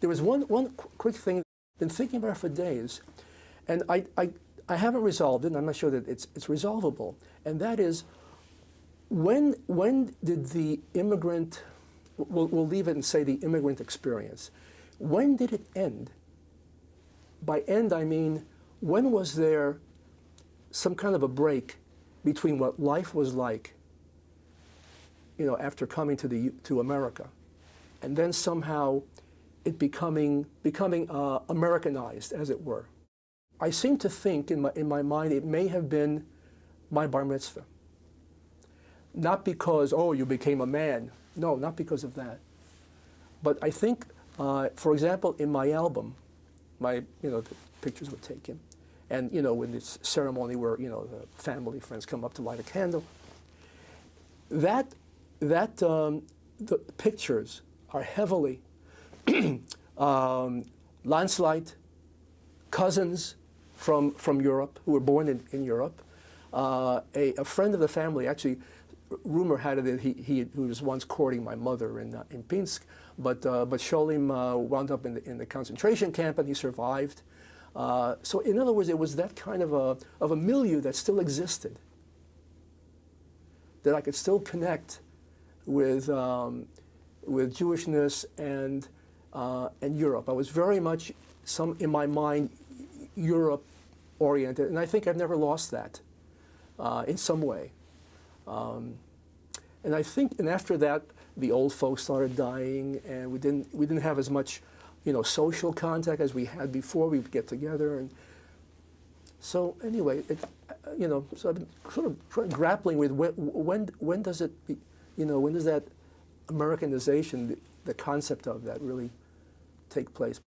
There was one quick thing I've been thinking about for days, and I haven't resolved it, and I'm not sure that it's resolvable, and that is, when did the immigrant, we'll leave it and say the immigrant experience, when did it end? By end, I mean, when was there some kind of a break between what life was like, you know, after coming to America, and then somehow it becoming Americanized, as it were? I seem to think in my mind it may have been my bar mitzvah. Not because, oh, you became a man. No, not because of that. But I think, for example, in my album, the pictures were taken, and when this ceremony where the family, friends come up to light a candle, the pictures are heavily landslide, cousins from Europe who were born in Europe. A friend of the family, actually, rumor had it that he was once courting my mother in Pinsk, but Sholem wound up in the concentration camp, and he survived. So in other words, it was that kind of a milieu that still existed, that I could still connect with Jewishness and Europe. I was very much, in my mind, Europe oriented, and I think I've never lost that in some way. And I think, and after that, the old folks started dying, and we didn't have as much, social contact as we had before. We would get together, and so anyway, so I've been sort of grappling with when does it, when does that Americanization, the concept of that, really take place?